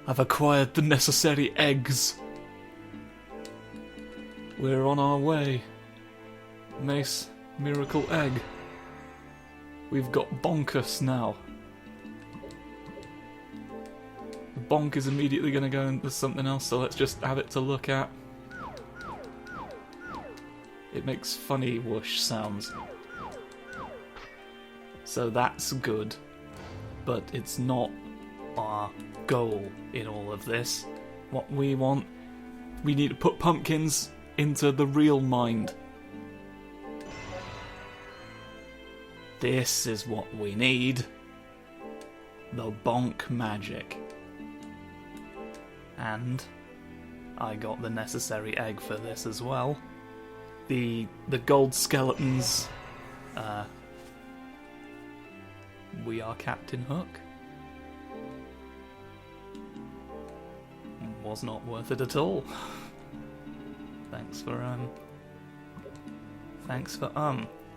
I've acquired the necessary eggs. We're on our way. Mace, miracle egg. We've got Bonkus now. The bonk is immediately going to go into something else, so let's just have it to look at. It makes funny whoosh sounds. So that's good. But it's not our goal in all of this. What we want, we need to put pumpkins into the real mind. This is what we need. The bonk magic. And I got the necessary egg for this as well. The gold skeletons. We are Captain Hook. Was not worth it at all. Thanks for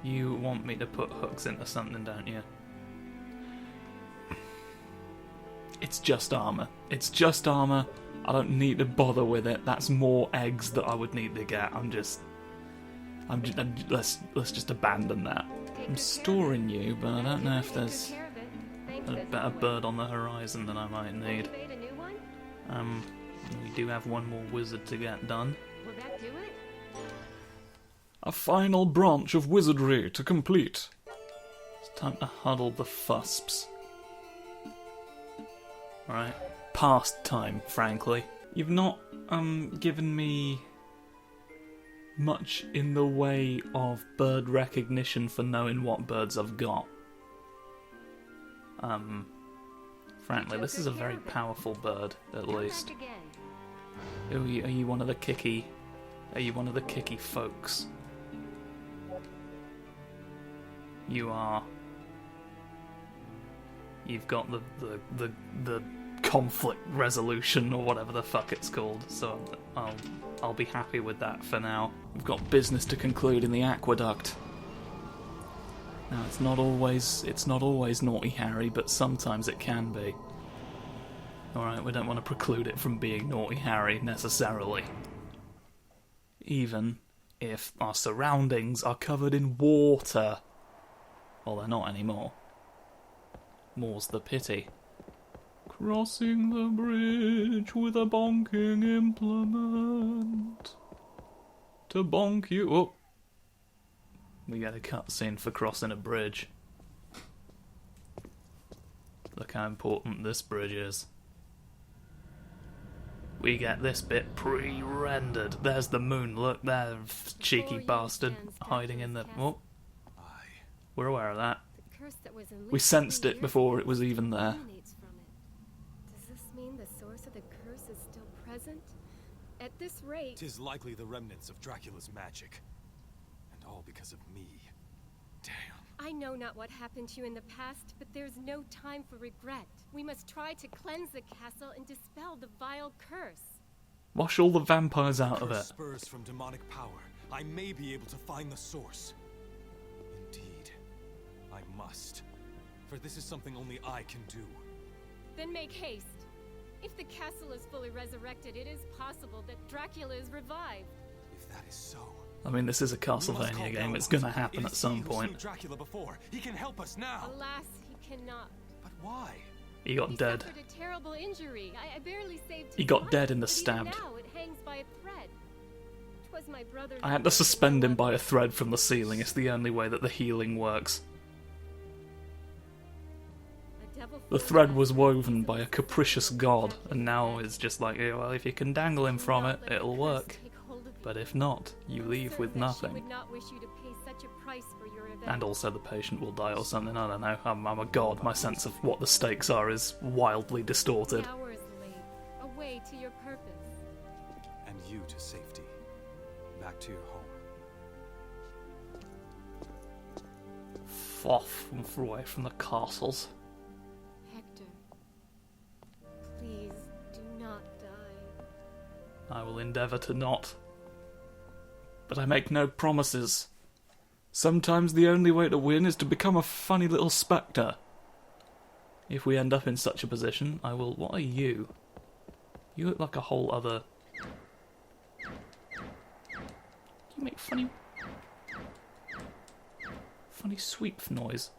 you want me to put hooks into something, don't you? It's just armor. It's just armor. I don't need to bother with it. That's more eggs that I would need to get. Let's just abandon that. I'm storing you, but I don't know if there's a better bird on the horizon than I might need. We do have one more wizard to get done. Will that do it? A final branch of wizardry to complete. It's time to huddle the fusps. Alright. Past time, frankly. You've not given me much in the way of bird recognition for knowing what birds I've got. Frankly, this is a very powerful bird, at least. Are you one of the kicky? Are you one of the kicky folks? You are. You've got the conflict resolution or whatever the fuck it's called. So I'll be happy with that for now. We've got business to conclude in the aqueduct. Now it's not always Naughty Harry, but sometimes it can be. Alright, we don't want to preclude it from being Naughty Harry necessarily. Even if our surroundings are covered in water. Well, they're not anymore. More's the pity. Crossing the bridge with a bonking implement. To bonk you up. We get a cutscene for crossing a bridge. Look how important this bridge is. We get this bit pre-rendered. There's the moon, look there, cheeky bastard, hiding in the... Oh, we're aware of that. We sensed it before it was even there. Does this mean the source of the curse is still present? At this rate... 'Tis likely the remnants of Dracula's magic. And all because of me. Damn. I know not what happened to you in the past, but there's no time for regret. We must try to cleanse the castle and dispel the vile curse. Wash all the vampires out of it. Spurs from demonic power. I may be able to find the source. Indeed, I must. For this is something only I can do. Then make haste. If the castle is fully resurrected, it is possible that Dracula is revived. If that is so... I mean, this is a Castlevania game. It's gonna happen at some point. Dracula before. He can help us now. Alas, he cannot. But why? He got dead. Suffered a terrible injury. I barely saved He got his dead life, in the but even stab. now it hangs by a thread. 'Twas my brother's I had to suspend him by a thread from the ceiling. It's the only way that the healing works. The thread was woven by a capricious god, and now it's just like, yeah, well, if you can dangle him from it, it'll work. But if not, you leave with nothing. And also the patient will die or something, I don't know. I'm a god, my sense of what the stakes are is wildly distorted. Hours late, away to your purpose. And you to safety. Back to your home. Off and away from the castles. Hector, please do not die. I will endeavour to not. But I make no promises. Sometimes the only way to win is to become a funny little spectre. If we end up in such a position, I will... What are you? You look like a whole other... You make funny sweep noise.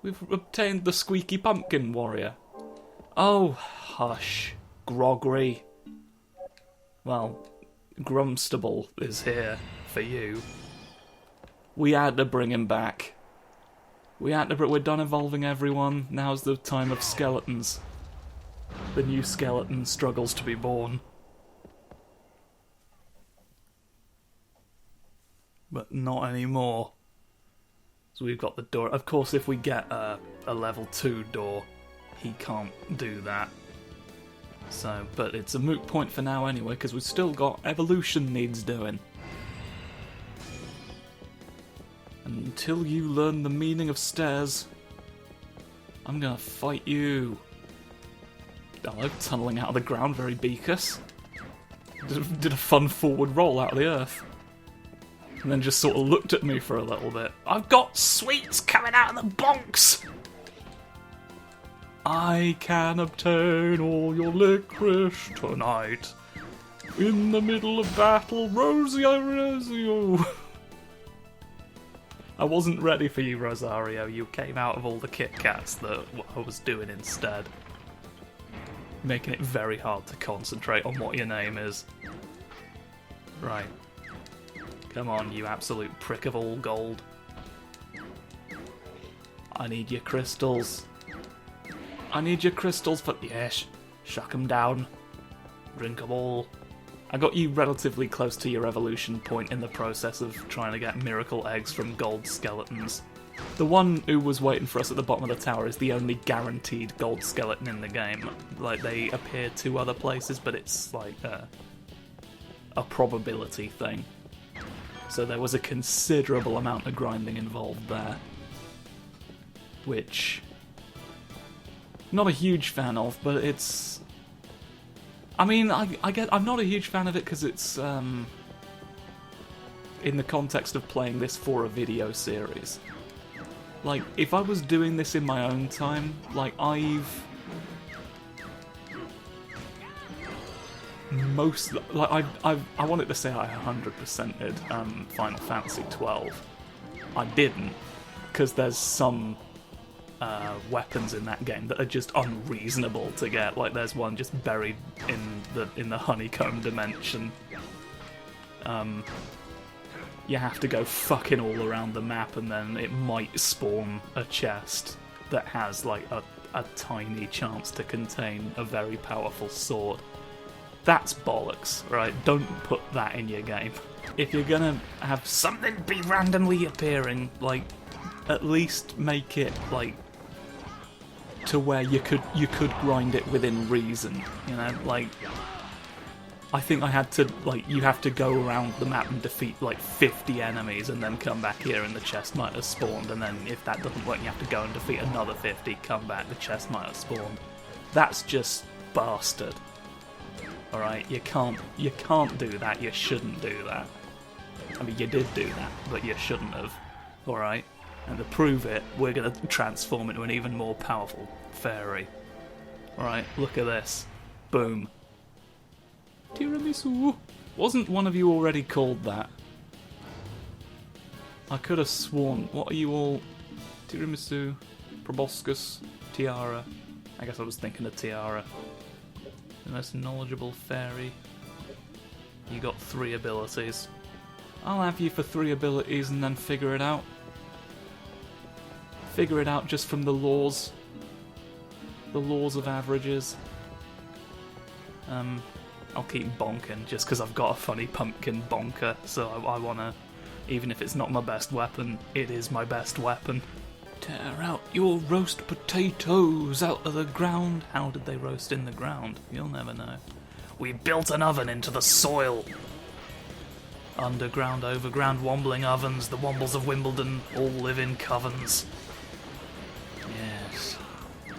We've obtained the squeaky pumpkin warrior. Oh, hush. Groggery. Well, Grumstable is here for you. We had to bring him back. We're done evolving everyone. Now's the time of skeletons. The new skeleton struggles to be born. But not anymore. So we've got the door. Of course, if we get a level 2 door, he can't do that. So, but it's a moot point for now anyway, because we've still got evolution needs doing. And until you learn the meaning of stairs, I'm gonna fight you. Hello, tunneling out of the ground, very Beakus. Did a fun forward roll out of the earth. And then just sort of looked at me for a little bit. I've got sweets coming out of the bonks! I can obtain all your licorice tonight. In the middle of battle, Rosario. I wasn't ready for you, Rosario. You came out of all the Kit Kats that I was doing instead. Making it very hard to concentrate on what your name is. Right. Come on, you absolute prick of all gold. I need your crystals. I need your crystals for... Yes, shuck them down. Drink them all. I got you relatively close to your evolution point in the process of trying to get miracle eggs from gold skeletons. The one who was waiting for us at the bottom of the tower is the only guaranteed gold skeleton in the game. Like, they appear 2 other places, but it's like a probability thing. So there was a considerable amount of grinding involved there. Which... not a huge fan of, but it's... I mean, I'm not a huge fan of it because it's, in the context of playing this for a video series. Like, if I was doing this in my own time, like, I wanted to say I 100%ed Final Fantasy XII. I didn't, because there's some weapons in that game that are just unreasonable to get. Like, there's one just buried in the honeycomb dimension. You have to go fucking all around the map, and then it might spawn a chest that has like a tiny chance to contain a very powerful sword. That's bollocks, right? Don't put that in your game. If you're gonna have something be randomly appearing, like, at least make it like to where you could grind it within reason, you know? Like, I think I had to, like, you have to go around the map and defeat like 50 enemies and then come back here and the chest might have spawned, and then if that doesn't work you have to go and defeat another 50, come back, the chest might have spawned. That's just bastard. Alright, you can't do that, you shouldn't do that. I mean, you did do that, but you shouldn't have. Alright? And to prove it, we're going to transform into an even more powerful fairy. Alright, look at this. Boom. Tiramisu! Wasn't one of you already called that? I could have sworn. What are you all? Tiramisu, Proboscis, Tiara. I guess I was thinking of Tiara. The most knowledgeable fairy. You got 3 abilities. I'll have you for 3 abilities and then figure it out. Figure it out just from the laws. The laws of averages. I'll keep bonking just because I've got a funny pumpkin bonker, so I wanna, even if it's not my best weapon, it is my best weapon. Tear out your roast potatoes out of the ground. How did they roast in the ground? You'll never know. We built an oven into the soil. Underground, overground, wombling ovens, the wombles of Wimbledon all live in covens. Yes,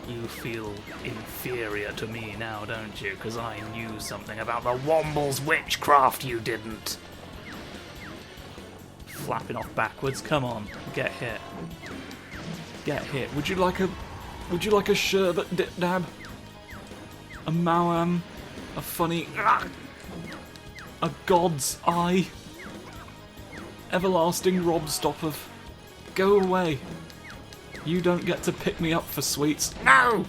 you feel inferior to me now, don't you? Because I knew something about the Womble's witchcraft you didn't. Flapping off backwards, come on, get hit. Get hit. Would you like a sherbet dip dab? a Mawam, a funny... a God's Eye, everlasting Robstopper. Go away. You don't get to pick me up for sweets. No!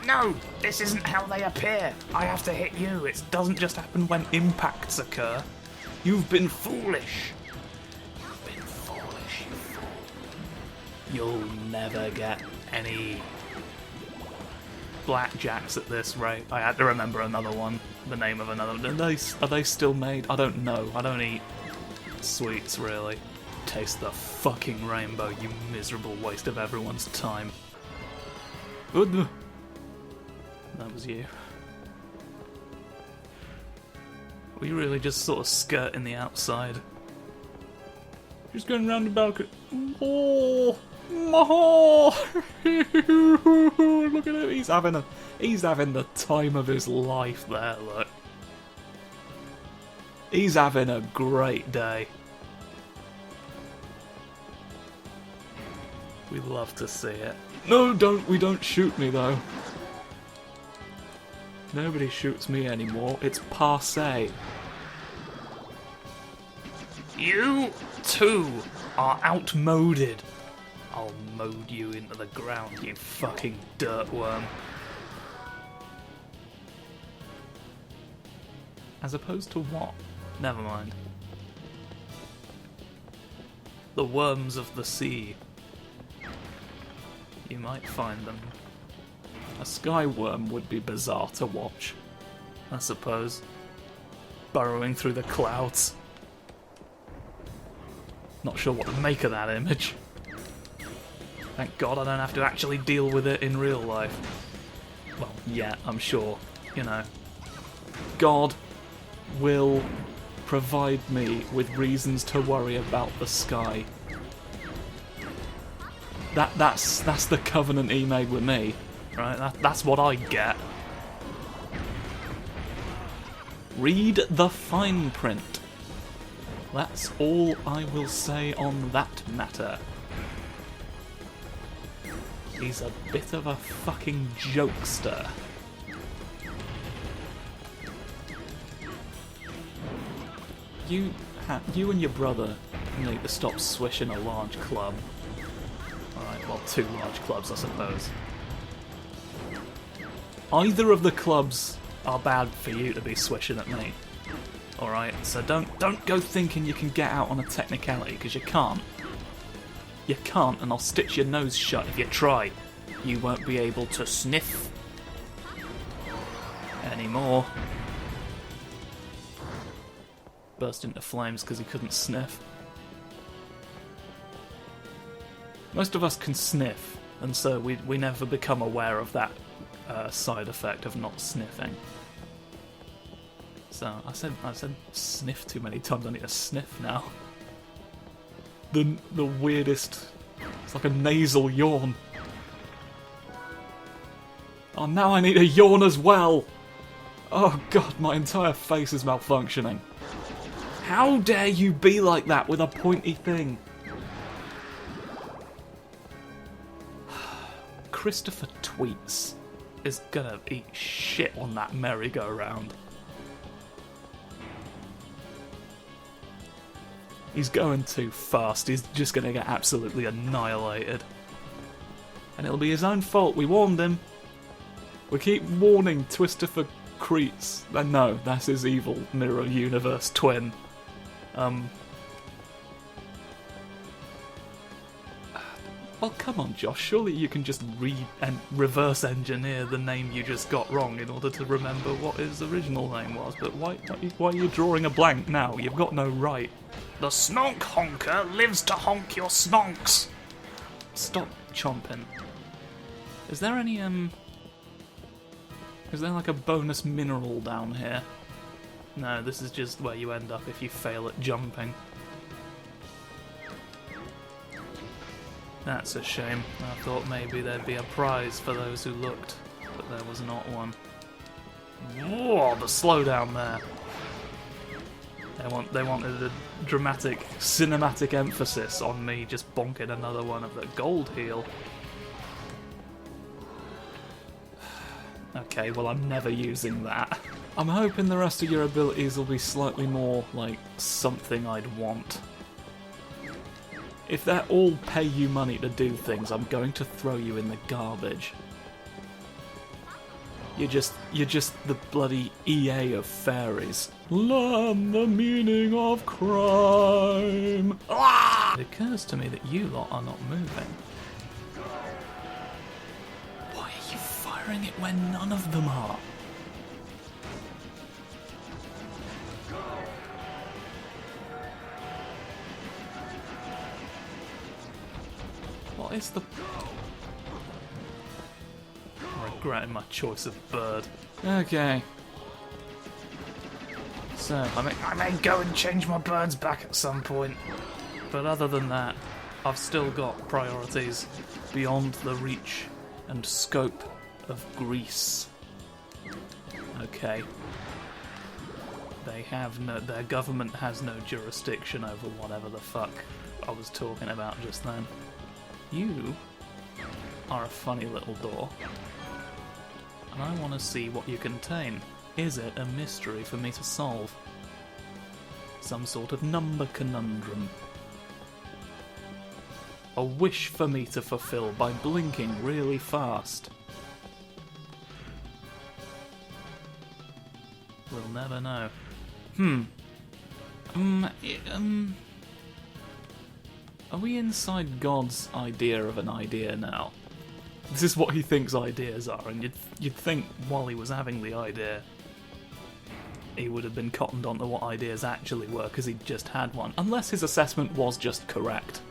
No! This isn't how they appear. I have to hit you. It doesn't just happen when impacts occur. You've been foolish. You've been foolish, you fool. You'll never get any blackjacks at this rate. I had to remember another one. The name of another one. Are they still made? I don't know. I don't eat sweets, really. Taste the fucking rainbow, you miserable waste of everyone's time. That was you. We really just sort of skirting the outside. Just going round the balcony. Oh, look at him. He's having the time of his life there. Look, he's having a great day. We love to see it. No, we don't shoot me though. Nobody shoots me anymore. It's passé. You too are outmoded. I'll mode you into the ground, you fucking dirtworm. As opposed to what? Never mind. The worms of the sea. You might find them. A sky worm would be bizarre to watch, I suppose. Burrowing through the clouds. Not sure what to make of that image. Thank God I don't have to actually deal with it in real life. Well, yeah, I'm sure. You know. God will provide me with reasons to worry about the sky. That's the covenant he made with me, right? That's what I get. Read the fine print. That's all I will say on that matter. He's a bit of a fucking jokester. You and your brother need to stop swishing a large club. Alright, well, 2 large clubs, I suppose. Either of the clubs are bad for you to be swishing at me. Alright, so don't go thinking you can get out on a technicality, because you can't. You can't, and I'll stitch your nose shut if you try. You won't be able to sniff anymore. Burst into flames because he couldn't sniff. Most of us can sniff, and so we never become aware of that side effect of not sniffing. So I said sniff too many times. I need to sniff now. The weirdest. It's like a nasal yawn. Oh, now I need a yawn as well. Oh god, my entire face is malfunctioning. How dare you be like that with a pointy thing? Christopher Tweets is gonna eat shit on that merry-go-round. He's going too fast. He's just gonna get absolutely annihilated. And it'll be his own fault. We warned him. We keep warning Twistifer Creets. No, that's his evil mirror universe twin. Well, come on, Josh. Surely you can just reverse engineer the name you just got wrong in order to remember what his original name was. But why are you drawing a blank now? You've got no right. The snonk honker lives to honk your snonks. Stop chomping. Is there any Is there like a bonus mineral down here? No, this is just where you end up if you fail at jumping. That's a shame. I thought maybe there'd be a prize for those who looked, but there was not one. Whoa, the slowdown there. They wanted a dramatic, cinematic emphasis on me just bonking another one of the gold heel. Okay, well I'm never using that. I'm hoping the rest of your abilities will be slightly more like something I'd want. If they're all pay you money to do things, I'm going to throw you in the garbage. You're just the bloody EA of fairies. Learn the meaning of crime. Ah! It occurs to me that you lot are not moving. Why are you firing it when none of them are? What is the... I'm regretting my choice of bird. Okay. So, I may go and change my birds back at some point. but other than that, I've still got priorities beyond the reach and scope of Greece. Okay. They have no... Their government has no jurisdiction over whatever the fuck I was talking about just then. You are a funny little door. And I want to see what you contain. Is it a mystery for me to solve? Some sort of number conundrum? A wish for me to fulfill by blinking really fast? We'll never know. Are we inside God's idea of an idea now? This is what he thinks ideas are, and you'd think while he was having the idea, he would have been cottoned onto what ideas actually were, because he'd just had one. Unless his assessment was just correct.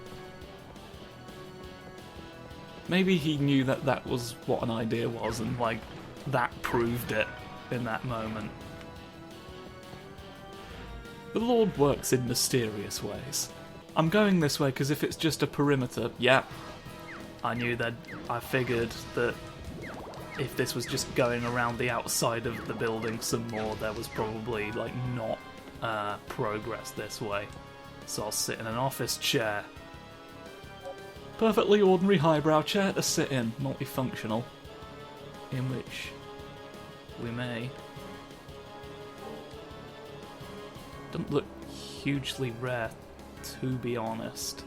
Maybe he knew that that was what an idea was, and, like, that proved it in that moment. The Lord works in mysterious ways. I'm going this way because if it's just a perimeter, yeah, I figured that if this was just going around the outside of the building some more, there was probably, like, not progress this way. So I'll sit in an office chair. Perfectly ordinary highbrow chair to sit in, multifunctional, in which we may... Doesn't look hugely rare, to be honest.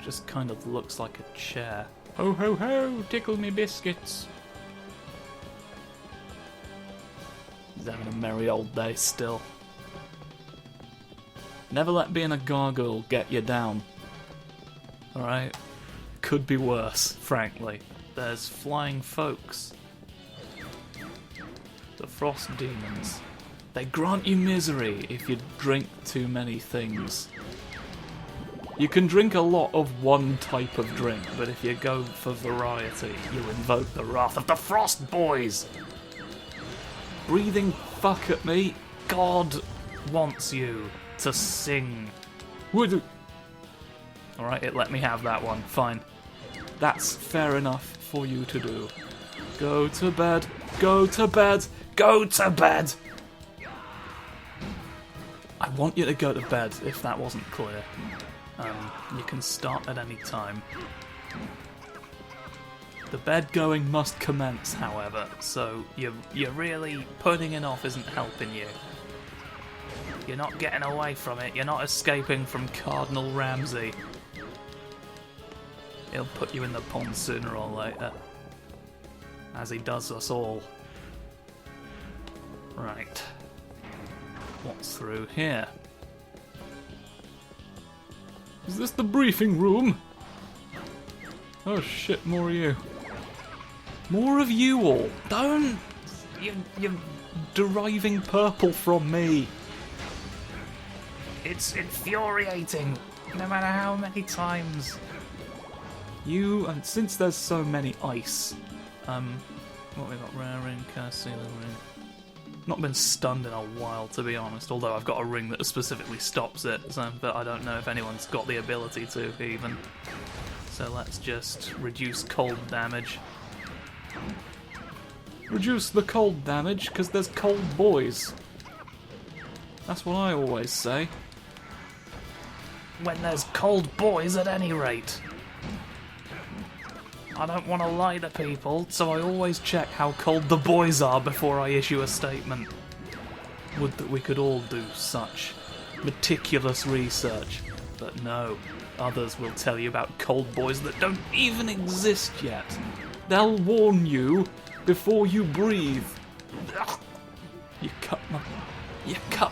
Just kind of looks like a chair. Ho ho ho, tickle me biscuits. He's having a merry old day still. Never let being a gargoyle get you down. Alright? Could be worse, frankly. There's flying folks. The frost demons. They grant you misery if you drink too many things. You can drink a lot of one type of drink, but if you go for variety, you invoke the wrath of the Frost Boys! Breathing fuck at me, God wants you to sing. Alright, it let me have that one, fine. That's fair enough for you to do. Go to bed, go to bed, go to bed! I want you to go to bed, if that wasn't clear. You can start at any time. The bed going must commence, however, so you're really putting it off isn't helping you. You're not getting away from it, you're not escaping from Cardinal Ramsay. He'll put you in the pond sooner or later. As he does us all. Right. What's through here? Is this the briefing room? Oh shit, more of you. More of you all. Don't... You're deriving purple from me. It's infuriating, no matter how many times. You, and since there's so many ice, what we got? Rare ring, sealer ring. Not been stunned in a while, to be honest, although I've got a ring that specifically stops it, so, but I don't know if anyone's got the ability to, even. So let's just reduce cold damage. Reduce the cold damage, because there's cold boys. That's what I always say. When there's cold boys at any rate. I don't want to lie to people, so I always check how cold the boys are before I issue a statement. Would that we could all do such meticulous research, but no. Others will tell you about cold boys that don't even exist yet. They'll warn you before you breathe. You cut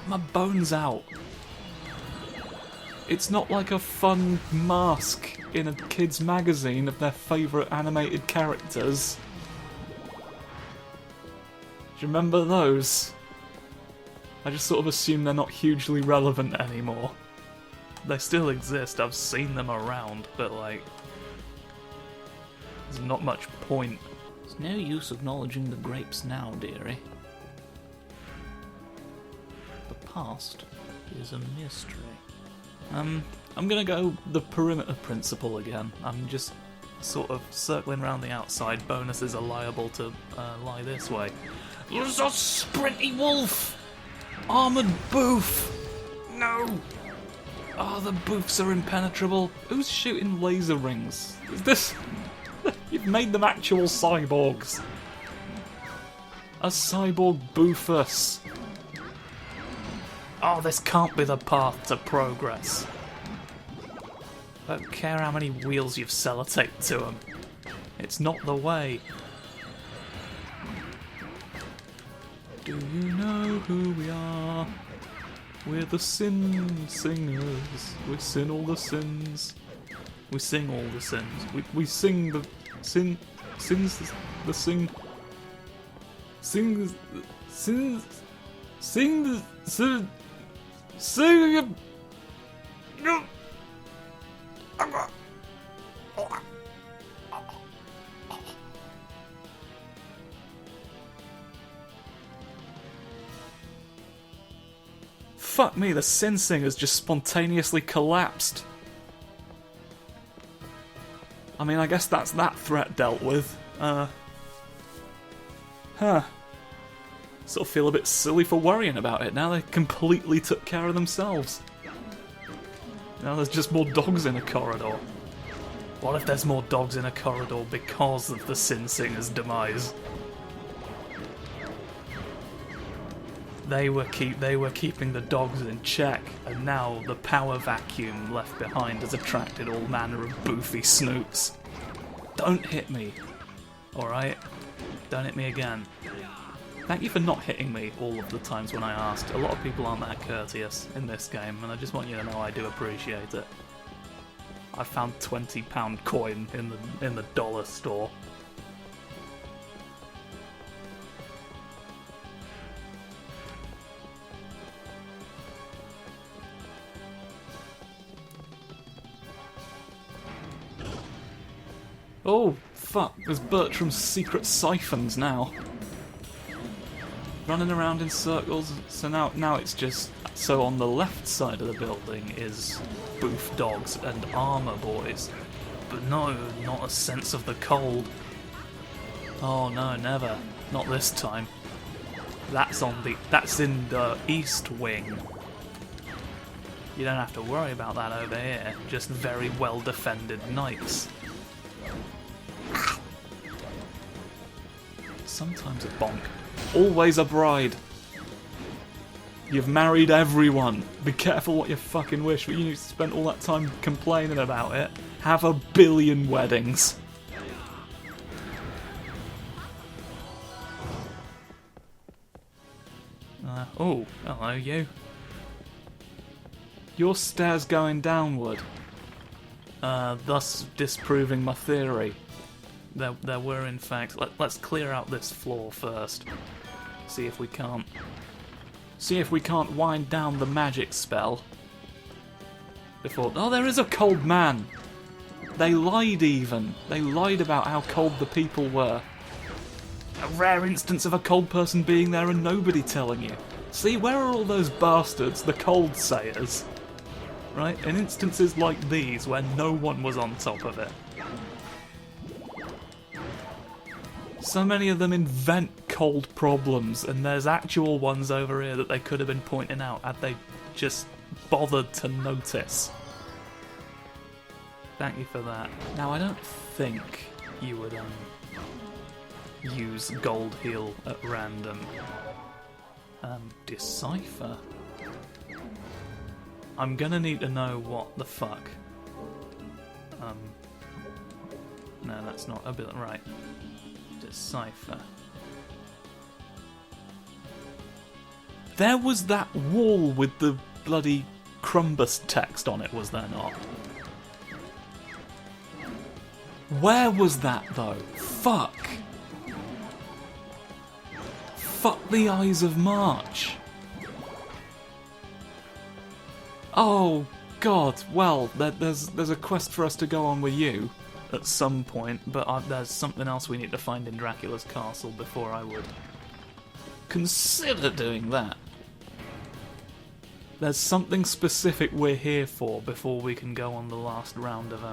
my bones out. It's not like a fun mask in a kid's magazine of their favourite animated characters. Do you remember those? I just sort of assume they're not hugely relevant anymore. They still exist, I've seen them around, but like, there's not much point. There's no use acknowledging the grapes now, dearie. The past is a mystery. I'm gonna go the perimeter principle again. I'm just sort of circling around the outside. Bonuses are liable to lie this way. You're a sprinty wolf! Armoured boof! No! Oh, the boofs are impenetrable. Who's shooting laser rings? Is this... You've made them actual cyborgs. A cyborg boofus. Oh, this can't be the path to progress. I don't care how many wheels you've sellotaped to them. It's not the way. Do you know who we are? We're the sin singers. We sin all the sins. We sing all the sins. We sing the sin sins the sing sing the sins sing the sin sing. Fuck me, the Sin Singer's just spontaneously collapsed. I mean, I guess that's that threat dealt with. Sort of feel a bit silly for worrying about it now. They completely took care of themselves. Now there's just more dogs in a corridor. What if there's more dogs in a corridor because of the Sin Singer's demise? They were keeping the dogs in check, and now the power vacuum left behind has attracted all manner of boofy snoops. Don't hit me, alright? Don't hit me again. Thank you for not hitting me all of the times when I asked. A lot of people aren't that courteous in this game, and I just want you to know I do appreciate it. I found £20 coin in the dollar store. Oh, fuck, there's Bertram's secret siphons now. Running around in circles, so now it's just... So on the left side of the building is boof dogs and armour boys. But no, not a sense of the cold. Oh no, never. Not this time. That's in the east wing. You don't have to worry about that over here, just very well defended knights. Sometimes a bonk. Always a bride. You've married everyone. Be careful what you fucking wish, but you spent all that time complaining about it. Have a billion weddings. Oh, hello you. Your stairs going downward. Thus disproving my theory. There were in fact... Let's clear out this floor first. See if we can't wind down the magic spell. Before... Oh, there is a cold man! They lied even. They lied about how cold the people were. A rare instance of a cold person being there and nobody telling you. See, where are all those bastards, the cold sayers? Right? In instances like these, where no one was on top of it. So many of them invent cold problems, and there's actual ones over here that they could have been pointing out had they just bothered to notice. Thank you for that. Now, I don't think you would use gold heal at random. Decipher. I'm gonna need to know what the fuck. No, that's not a bit right. Decipher. There was that wall with the bloody Crumbus text on it, was there not? Where was that though? Fuck. Fuck the Eyes of March. Oh god, well, there's a quest for us to go on with you at some point, but there's something else we need to find in Dracula's castle before I would consider doing that. There's something specific we're here for before we can go on the last round of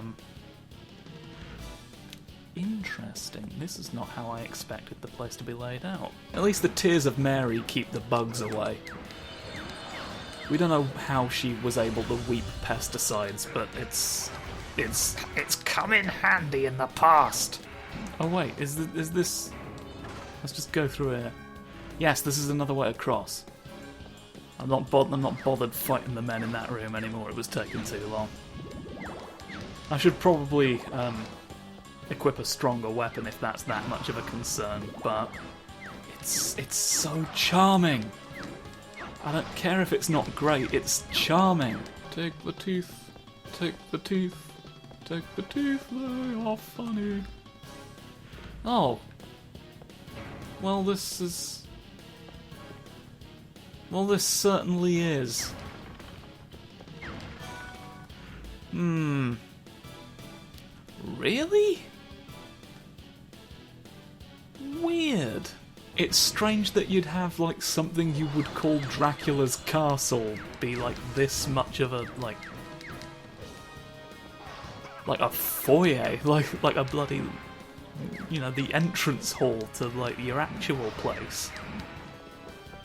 Interesting. This is not how I expected the place to be laid out. At least the Tears of Mary keep the bugs away. We don't know how she was able to weep pesticides, but it's come in handy in the past. Oh wait, is this? Let's just go through here. Yes, this is another way across. I'm not bothered fighting the men in that room anymore. It was taking too long. I should probably equip a stronger weapon if that's that much of a concern, but it's so charming. I don't care if it's not great, it's charming. Take the teeth, take the teeth, take the teeth, they are funny. Oh. Well, this certainly is. Really? Weird. It's strange that you'd have, like, something you would call Dracula's castle be, like, this much of a, like a foyer, like a bloody, you know, the entrance hall to, like, your actual place.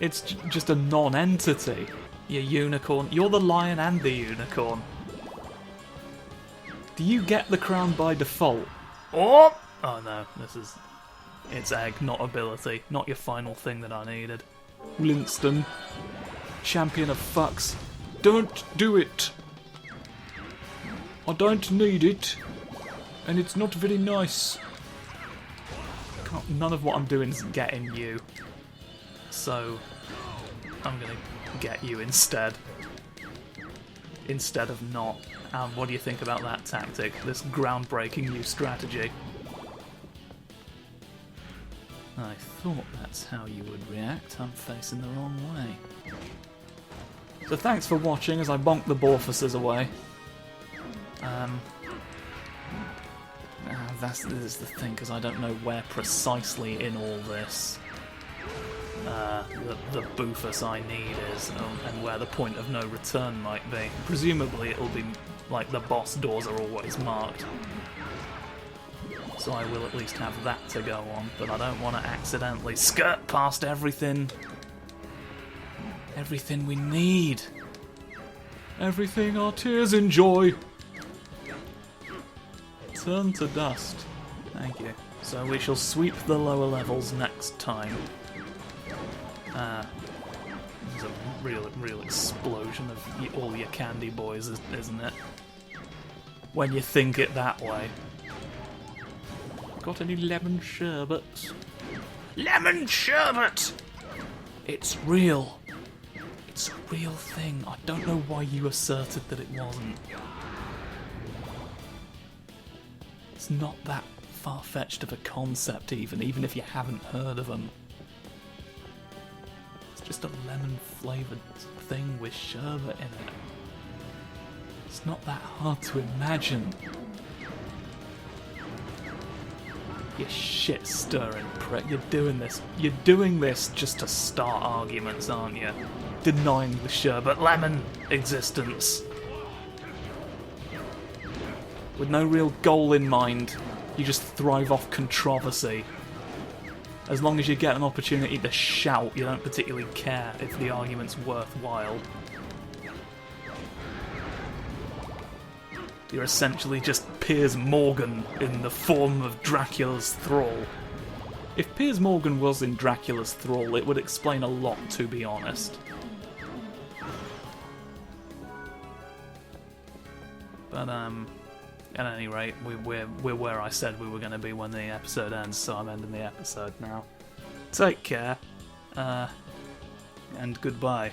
It's just a non-entity. You unicorn. You're the lion and the unicorn. Do you get the crown by default? Oh! Oh no, it's egg, not ability. Not your final thing that I needed. Winston. Champion of fucks. Don't do it! I don't need it. And it's not very nice. None of what I'm doing is getting you. So, I'm gonna get you instead. Instead of not. What do you think about that tactic? This groundbreaking new strategy? I thought that's how you would react. I'm facing the wrong way. So thanks for watching as I bonk the Borfuses away. This is the thing, because I don't know where precisely in all this the Boofus I need is, and where the point of no return might be. Presumably it'll be like the boss doors are always marked. So I will at least have that to go on, but I don't want to accidentally skirt past everything we need. Everything our tears enjoy. Turn to dust. Thank you. So we shall sweep the lower levels next time. There's a real explosion of all your candy boys, isn't it? When you think it that way. Got any lemon sherbets? Lemon sherbet! It's real. It's a real thing. I don't know why you asserted that it wasn't. It's not that far-fetched of a concept even if you haven't heard of them. It's just a lemon-flavoured thing with sherbet in it. It's not that hard to imagine. You shit-stirring prick. You're doing this just to start arguments, aren't you? Denying the sherbet lemon existence. With no real goal in mind, you just thrive off controversy. As long as you get an opportunity to shout, you don't particularly care if the argument's worthwhile. You're essentially just Piers Morgan in the form of Dracula's thrall. If Piers Morgan was in Dracula's thrall, it would explain a lot, to be honest. But, at any rate, we're where I said we were going to be when the episode ends, so I'm ending the episode now. Take care, and goodbye.